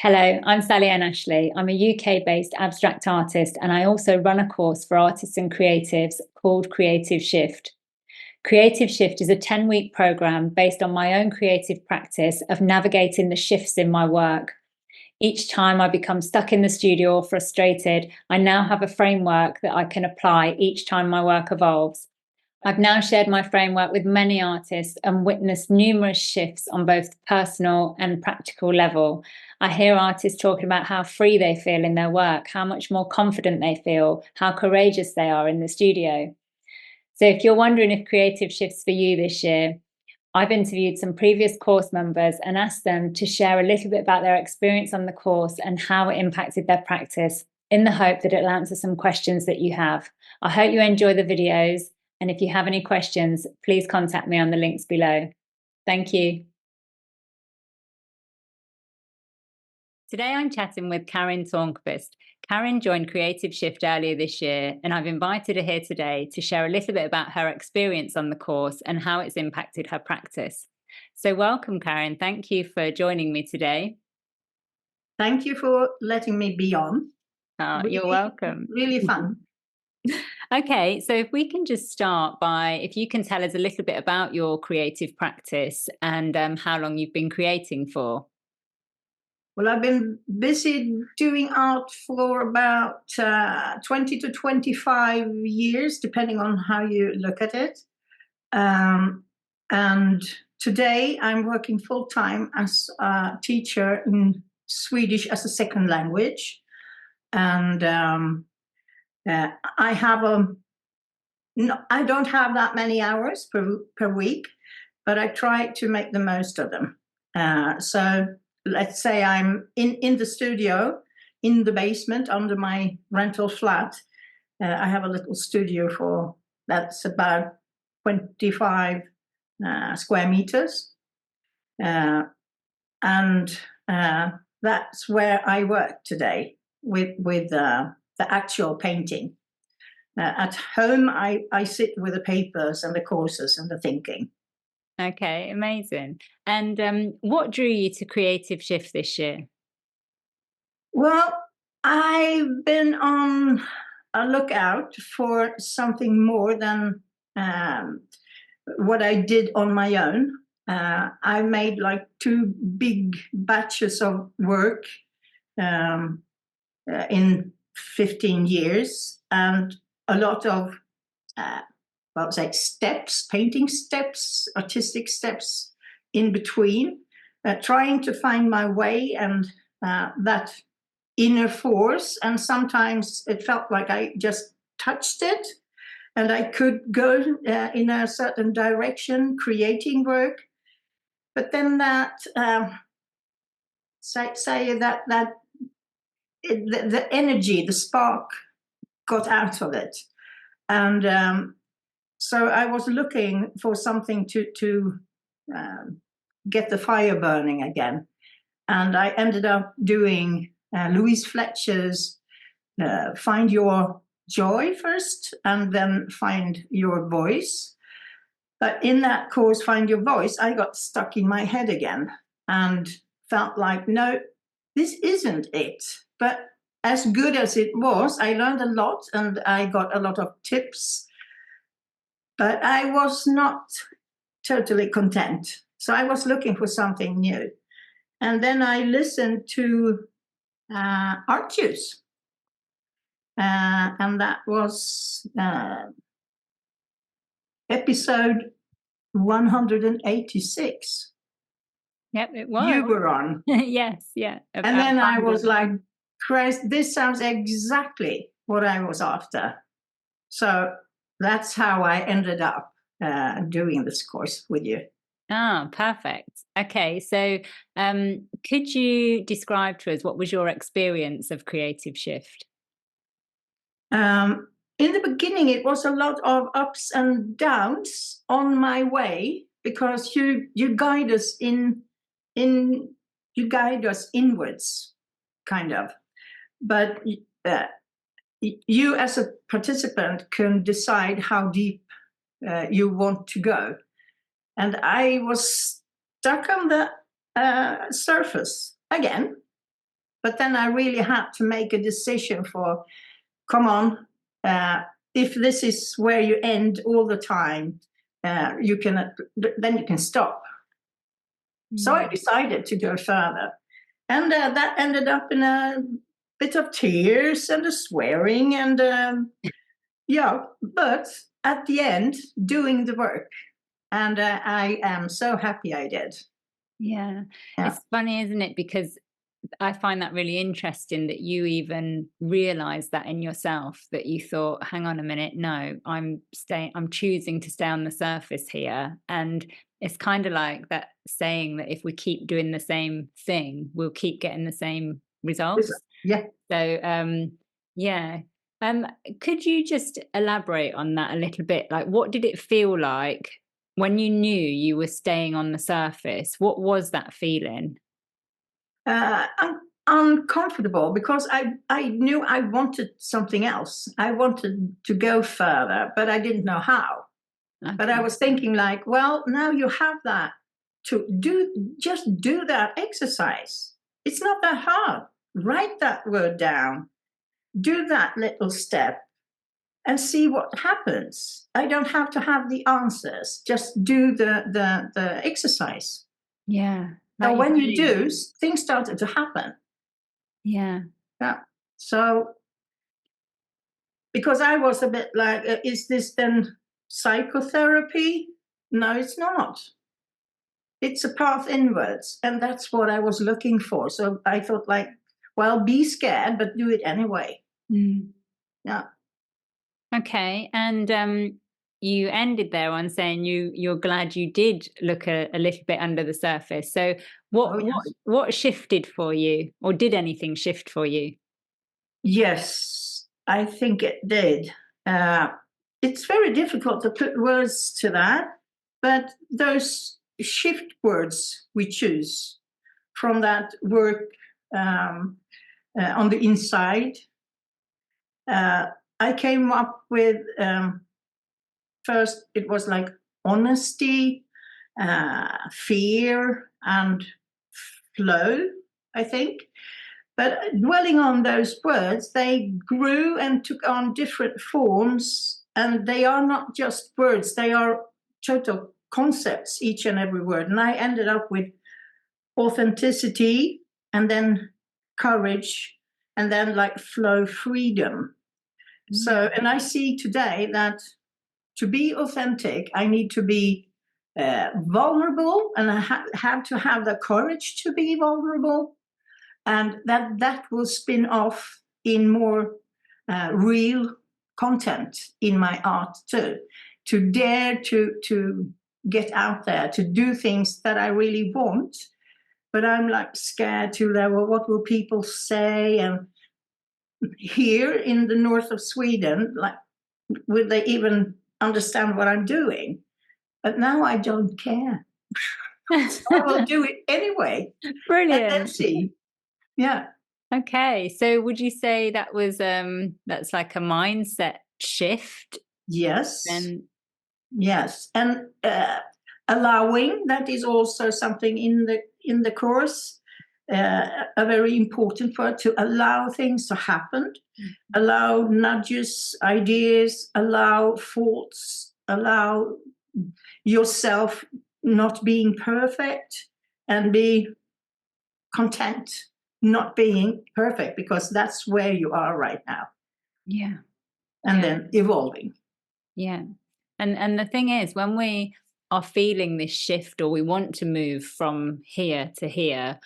Hello, I'm Sally Ann Ashley. I'm a UK-based abstract artist, and I also run a course for artists and creatives called Creative Shift. Creative Shift is a 10-week program based on my own creative practice of navigating the shifts in my work. Each time I become stuck in the studio or frustrated, I now have a framework that I can apply each time my work evolves. I've now shared my framework with many artists and witnessed numerous shifts on both the personal and practical level. I hear artists talking about how free they feel in their work, how much more confident they feel, how courageous they are in the studio. So, if you're wondering if creative shifts for you this year, I've interviewed some previous course members and asked them to share a little bit about their experience on the course and how it impacted their practice, in the hope that it'll answer some questions that you have. I hope you enjoy the videos, and if you have any questions, please contact me on the links below. Thank you. Today I'm chatting with Karin. Karin joined Creative Shift earlier this year, and I've invited her here today to share a little bit about her experience on the course and how it's impacted her practice. So welcome, Karin. Thank you for joining me today. Thank you for letting me be on. You're welcome. Really fun. Okay, so if we can just start by, if you can tell us a little bit about your creative practice and how long you've been creating for. Well, I've been busy doing art for about 20 to 25 years, depending on how you look at it. And today I'm working full-time as a teacher in Swedish as a second language. And I don't have that many hours per week, but I try to make the most of them. So let's say I'm in the studio, in the basement under my rental flat. I have a little studio that's about 25 square meters. And that's where I work today with the actual painting. At home, I sit with the papers and the courses and the thinking. Okay, amazing. And what drew you to Creative Shift this year? Well, I've been on a lookout for something more than what I did on my own. I made like 2 big batches of work in 15 years, and a lot of steps, painting steps, artistic steps in between, trying to find my way and that inner force. And sometimes it felt like I just touched it and I could go in a certain direction, creating work. But then that, the energy, the spark got out of it. And so I was looking for something to get the fire burning again. And I ended up doing Louise Fletcher's Find Your Joy first, and then Find Your Voice. But in that course, Find Your Voice, I got stuck in my head again and felt like, no, this isn't it. But as good as it was, I learned a lot and I got a lot of tips. But I was not totally content. So I was looking for something new. And then I listened to Art Juice. And that was episode 186. Yep, it was. You were on. Yes, yeah. And then I was like, Christ, this sounds exactly what I was after. So that's how I ended up doing this course with you. Ah, perfect. Okay, so could you describe to us what was your experience of Creative Shift? In the beginning, it was a lot of ups and downs on my way, because you guide us you guide us inwards, kind of. But you as a participant can decide how deep you want to go. And I was stuck on the surface again. But then I really had to make a decision for, come on, if this is where you end all the time, then you can stop. So I decided to go further. And that ended up in a bit of tears and a swearing and but at the end, doing the work. And I am so happy I did. Yeah. It's funny, isn't it? Because I find that really interesting that you even realized that in yourself, that you thought, hang on a minute, no, I'm choosing to stay on the surface here. And it's kind of like that saying that if we keep doing the same thing, we'll keep getting the same results. Yeah. So yeah. Could you just elaborate on that a little bit? Like, what did it feel like when you knew you were staying on the surface? What was that feeling? Uncomfortable, because I knew I wanted something else. I wanted to go further, but I didn't know how. Okay. But I was thinking like, well, now you have that to do, just do that exercise. It's not that hard. Write that word down, do that little step and see what happens. I don't have to have the answers, just do the exercise. Yeah. So when you do, things started to happen. Yeah. Yeah. So, because I was a bit like, is this then psychotherapy? No, it's not. It's a path inwards. And that's what I was looking for. So I thought like, well, be scared, but do it anyway. Yeah. Okay. And you ended there on saying you're glad you did look a little bit under the surface. So what shifted for you, or did anything shift for you? Yes, I think it did. It's very difficult to put words to that, but those shift words we choose from that work on the inside, I came up with first it was like honesty, fear, and flow, I think. But dwelling on those words, they grew and took on different forms, and they are not just words, they are total concepts, each and every word. And I ended up with authenticity, and then courage, and then like flow, freedom. So, and I see today that to be authentic, I need to be vulnerable, and I have to have the courage to be vulnerable, and that will spin off in more real content in my art too. To dare to get out there, to do things that I really want, but I'm like scared to that. Well, what will people say? And here in the north of Sweden, like, will they even understand what I'm doing? But now I don't care. So I will do it anyway. Brilliant. And then see. Yeah. Okay. So would you say that was that's like a mindset shift? Yes. Then yes. And allowing, that is also something in the course. A very important word, to allow things to happen, allow nudges, ideas, allow thoughts, allow yourself not being perfect, and be content not being perfect, because that's where you are right now. Yeah. And then evolving. Yeah. And the thing is, when we are feeling this shift, or we want to move from here to here,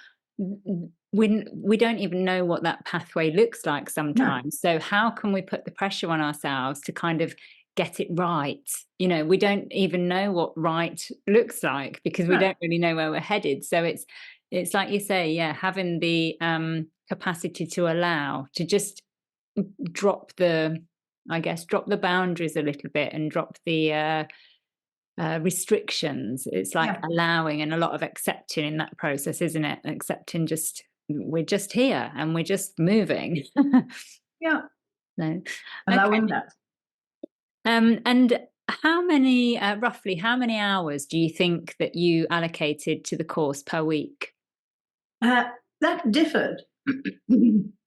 we don't even know what that pathway looks like sometimes. No. So how can we put the pressure on ourselves to kind of get it right? You know, we don't even know what right looks like, because we don't really know where we're headed. So it's like you say, yeah, having the capacity to allow, to just drop the boundaries a little bit, and drop the restrictions. It's like allowing, and a lot of accepting in that process, isn't it? Accepting, just we're just here and we're just moving. Yeah. No. Allowing that. And how many, roughly, how many hours do you think that you allocated to the course per week? That differed.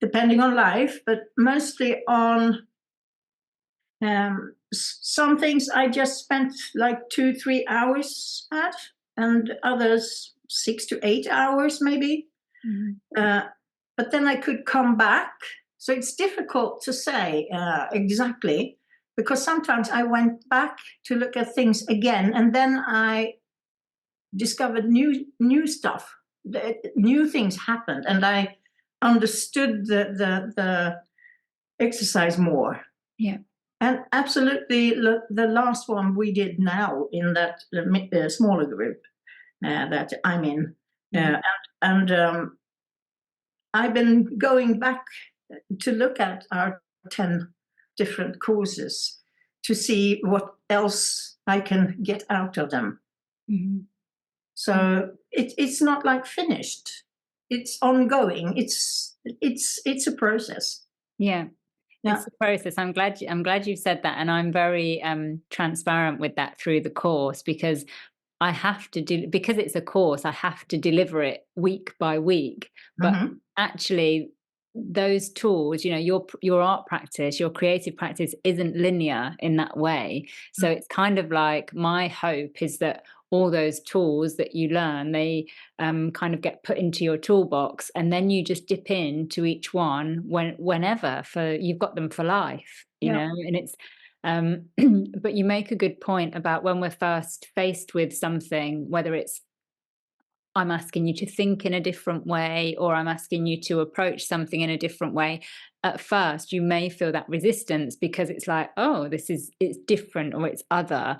depending on life, but mostly on some things I just spent like 2-3 hours at, and others 6 to 8 hours maybe. But then I could come back. So it's difficult to say exactly, because sometimes I went back to look at things again, and then I discovered new stuff. New things happened, and I understood the exercise more. Yeah. And absolutely, the last one we did now in that smaller group that I'm in, and I've been going back to look at our 10 different courses to see what else I can get out of them. So it's not like finished. It's ongoing. It's a process. Yeah. It's a process. I'm glad you said that, and I'm very transparent with that through the course, because I have to do, because it's a course, I have to deliver it week by week. But actually, those tools, you know, your art practice, your creative practice isn't linear in that way. So it's kind of like, my hope is that all those tools that you learn, they kind of get put into your toolbox, and then you just dip into each one whenever, for you've got them for life, you know. And it's but you make a good point about when we're first faced with something, whether it's I'm asking you to think in a different way, or I'm asking you to approach something in a different way. At first, you may feel that resistance because it's like, oh, it's different, or it's other.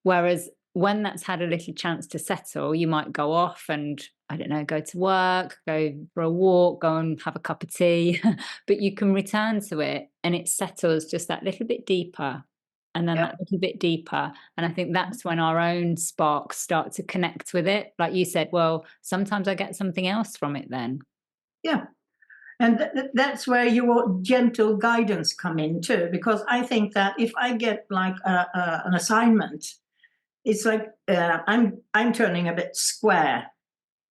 Whereas when that's had a little chance to settle, you might go off and, I don't know, go to work, go for a walk, go and have a cup of tea, but you can return to it and it settles just that little bit deeper, and then that little bit deeper. And I think that's when our own sparks start to connect with it. Like you said, well, sometimes I get something else from it then. Yeah. And that's where your gentle guidance come in too, because I think that if I get like an assignment, it's like I'm turning a bit square.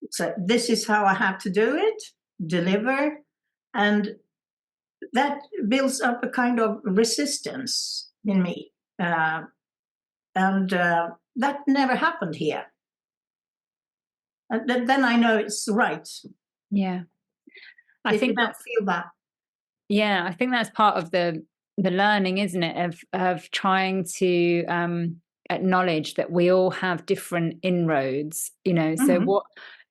So this is how I have to do it, deliver, and that builds up a kind of resistance in me. And that never happened here. And then I know it's right. Yeah. I if think you don't feel that. Yeah, I think that's part of the learning, isn't it? Of trying to acknowledge that we all have different inroads, you know. So what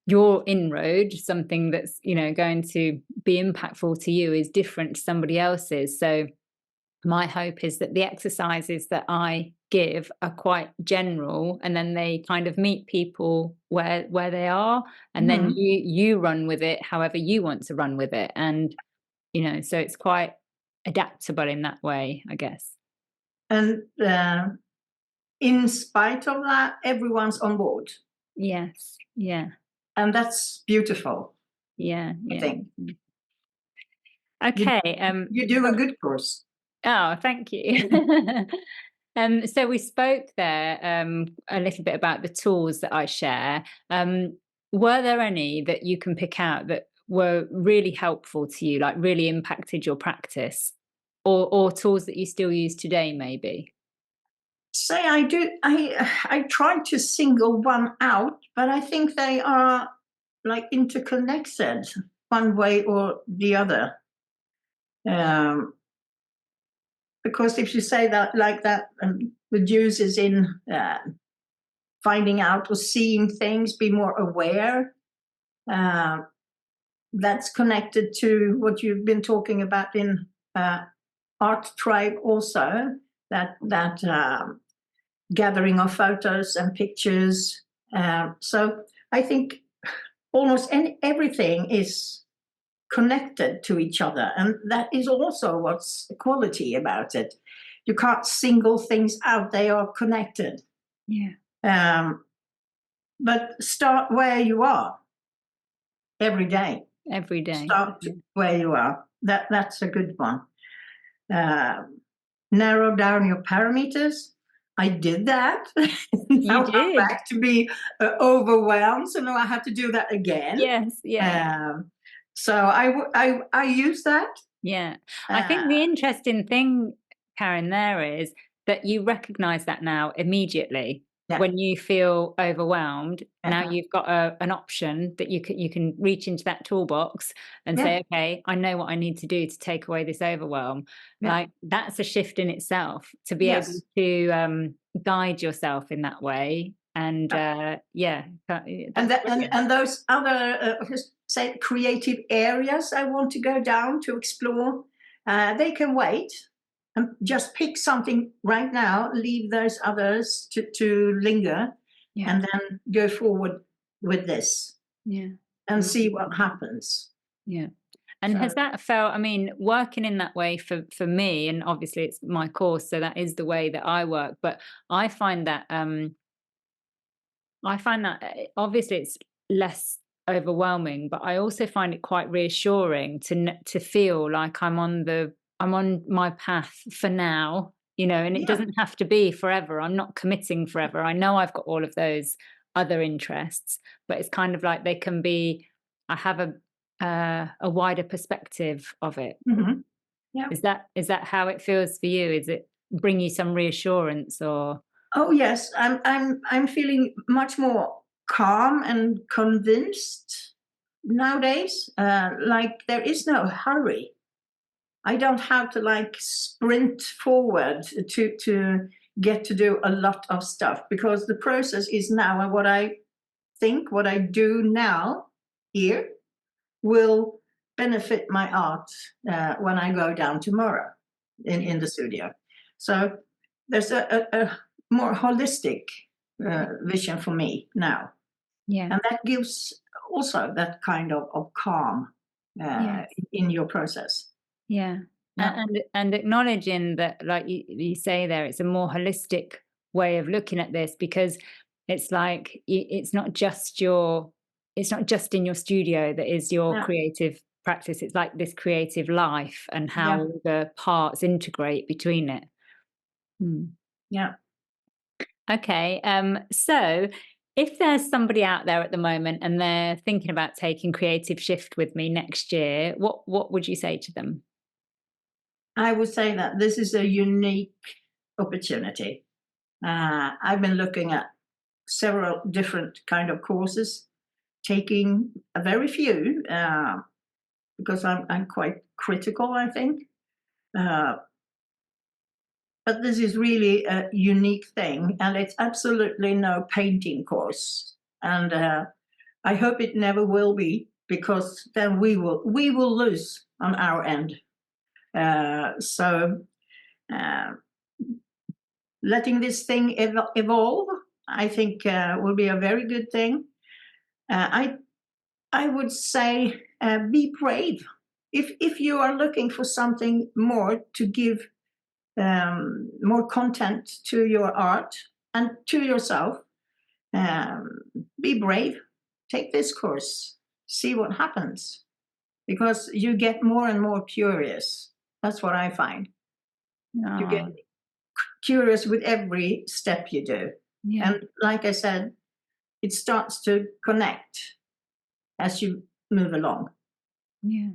your inroad, something that's, you know, going to be impactful to you, is different to somebody else's. So my hope is that the exercises that I give are quite general, and then they kind of meet people where they are, and then you run with it however you want to run with it. And you know, so it's quite adaptable in that way, I guess. And in spite of that, everyone's on board. Yes. Yeah. And that's beautiful. Yeah. I think. Okay. You do a good course. Oh, thank you. So we spoke there a little bit about the tools that I share. Were there any that you can pick out that were really helpful to you, like really impacted your practice, or tools that you still use today, maybe? Say I do. I try to single one out, but I think they are like interconnected one way or the other. Because if you say that like that, the juice is in finding out or seeing things, be more aware. That's connected to what you've been talking about in Art Tribe also, that gathering of photos and pictures. So I think almost everything is connected to each other, and that is also what's the quality about it. You can't single things out, they are connected. But start where you are every day. Start where you are. That's a good one. Narrow down your parameters. I did that. Now I'm back to be overwhelmed, so now I have to do that again. Yes. Yeah. So I use that. Yeah. I think the interesting thing, Karin, there is that you recognize that now immediately. Yeah. When you feel overwhelmed, now Uh-huh. you've got an option that you can reach into that toolbox and Yeah. say, okay, I know what I need to do to take away this overwhelm. Yeah. Like, that's a shift in itself, to be able Yes. to guide yourself in that way. And yeah, And that's that, brilliant. and those other say creative areas I want to go down to explore, they can wait and just pick something right now, leave those others to linger, Yeah. and then go forward with this Yeah. and see what happens. Yeah. And So, has that felt, I mean, working in that way for me, and obviously it's my course, so that is the way that I work, but I find that obviously it's less overwhelming, but I also find it quite reassuring to feel like I'm on my path for now, and it yeah. doesn't have to be forever. I'm not committing forever. I know I've got all of those other interests, but it's kind of like they can be. I have a wider perspective of it. Mm-hmm. Yeah. Is that how it feels for you? Is it bring you some reassurance or? Oh yes, I'm feeling much more calm and convinced nowadays. Like there is no hurry. I don't have to like sprint forward to get to do a lot of stuff, because the process is now, and what I think, what I do now here will benefit my art when I go down tomorrow in the studio. So there's a more holistic vision for me now, Yeah. and that gives also that kind of calm Yes. in your process. Yeah. Yeah. And acknowledging that, like you say there, it's a more holistic way of looking at this, because it's like it's not just in your studio that is your Yeah. creative practice. It's like this creative life and how Yeah. all the parts integrate between it. Hmm. Yeah. Okay. So if there's somebody out there at the moment and they're thinking about taking Creative Shift with me next year, what would you say to them? I would say that this is a unique opportunity. I've been looking at several different kind of courses, taking a very few because I'm quite critical, I think. Uh, but this is really a unique thing, and it's absolutely no painting course. And I hope it never will be, because then we will lose on our end. So uh, letting this thing evolve, I think, will be a very good thing. I would say be brave. If you are looking for something more to give more content to your art and to yourself, um, be brave. Take this course. See what happens, because you get more and more curious. That's what I find. You get Oh, curious with every step you do. yeah. And like I said, it starts to connect as you move along. Yeah.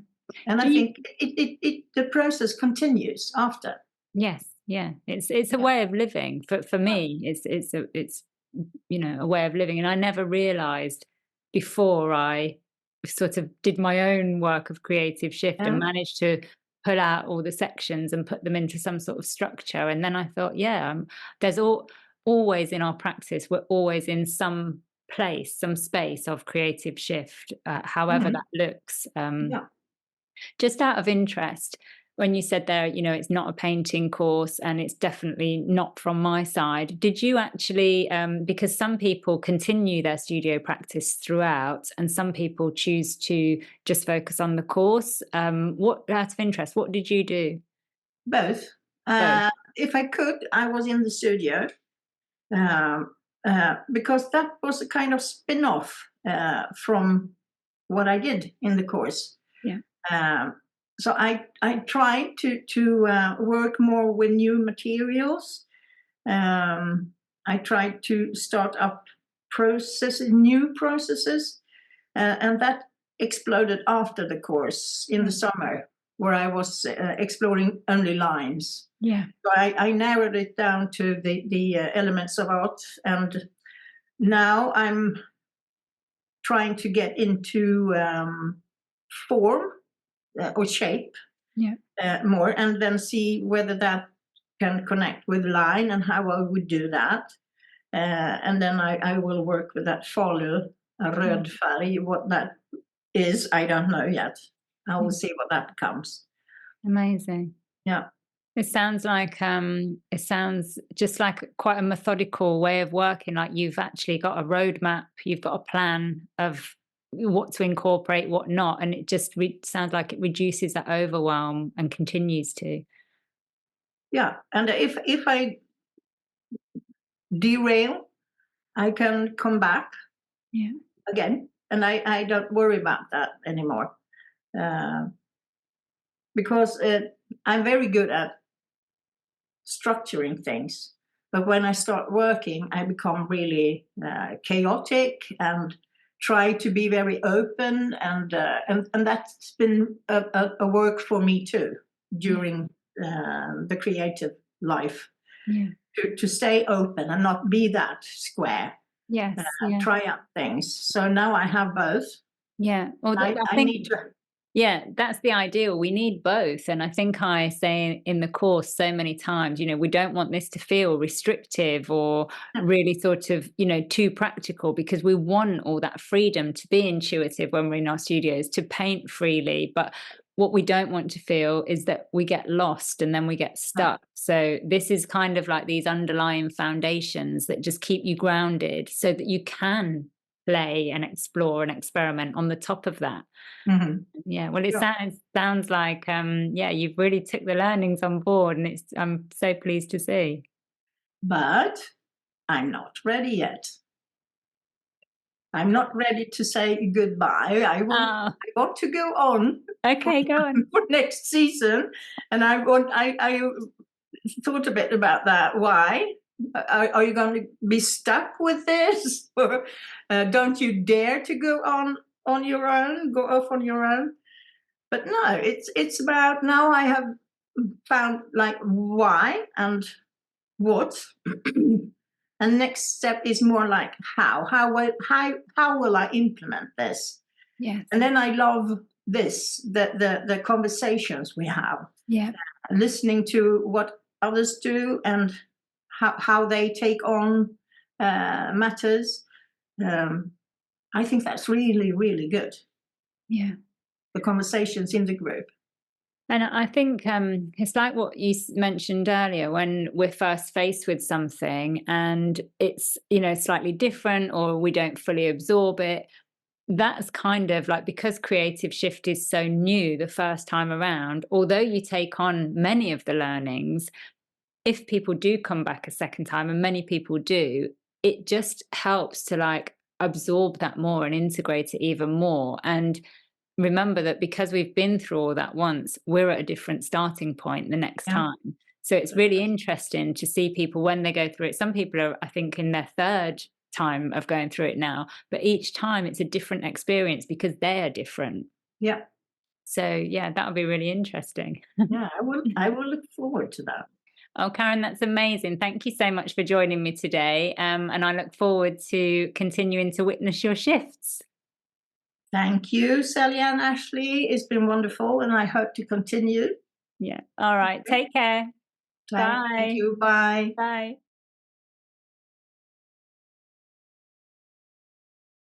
And I Do you? think the process continues after. Yes, yeah. It's a Yeah. way of living. For me, it's a way of living. And I never realized before I sort of did my own work of creative shift and Yeah. managed to pull out all the sections and put them into some sort of structure. And then I thought, yeah, there's always in our practice, we're always in some place, some space of creative shift, however Mhm. that looks. Yeah. Just out of interest, when you said there, it's not a painting course and it's definitely not from my side, did you actually, because some people continue their studio practice throughout and some people choose to just focus on the course, what, out of interest, what did you do? Both. Both. If I could, I was in the studio, um, because that was a kind of spin off from what I did in the course. Yeah. So I tried to work more with new materials. I tried to start up new processes, and that exploded after the course in the summer, where I was exploring only lines. Yeah. So I narrowed it down to the elements of art, and now I'm trying to get into form or shape more, and then see whether that can connect with line and how I would do that. And then I will work with that folio, a röd färg. What that is, I don't know yet. I will see what that becomes. Amazing. Yeah. It sounds just like quite a methodical way of working. Like you've actually got a roadmap, you've got a plan of what to incorporate, what not, and it just sounds like it reduces that overwhelm and continues to. Yeah, and if I derail, I can come back again, and I don't worry about that anymore, because I'm very good at structuring things, but when I start working, I become really chaotic and try to be very open, and that's been a work for me too during the creative life. Yeah. To stay open and not be that square. Yes. Try out things. So now I have both. Yeah. Well, I think, need to. yeah, that's the ideal. We need both. And I think I say in the course so many times, we don't want this to feel restrictive or really sort of, too practical, because we want all that freedom to be intuitive when we're in our studios, to paint freely. But what we don't want to feel is that we get lost and then we get stuck. So this is kind of like these underlying foundations that just keep you grounded so that you can play and explore and experiment on the top of that. Mm-hmm. Yeah, well, it sounds like you've really took the learnings on board, and I'm so pleased to see. But I'm not ready yet. I'm not ready to say goodbye. I want to go on. Okay, go on. For next season, and I thought a bit about that. Why? Are you going to be stuck with this, or don't you dare to go on your own, go off on your own? But no, it's about, now I have found like why and what, and next step is more like how will I implement this? Yes. And then I love this, the conversations we have. Yeah. Listening to what others do and how they take on matters. I think that's really, really good. Yeah. The conversations in the group. And I think it's like what you mentioned earlier, when we're first faced with something and it's, slightly different, or we don't fully absorb it. That's kind of like, because creative shift is so new the first time around, although you take on many of the learnings, if people do come back a second time, and many people do, it just helps to like absorb that more and integrate it even more. And remember that because we've been through all that once, we're at a different starting point the next time. So it's really interesting to see people when they go through it. Some people are, I think, in their third time of going through it now, but each time it's a different experience because they are different. Yeah. So yeah, that'll be really interesting. Yeah, I will look forward to that. Oh, Karin, that's amazing. Thank you so much for joining me today. And I look forward to continuing to witness your shifts. Thank you, Sally and Ashley. It's been wonderful, and I hope to continue. Yeah. All right. Take care. Bye. Thank you. Bye. Bye.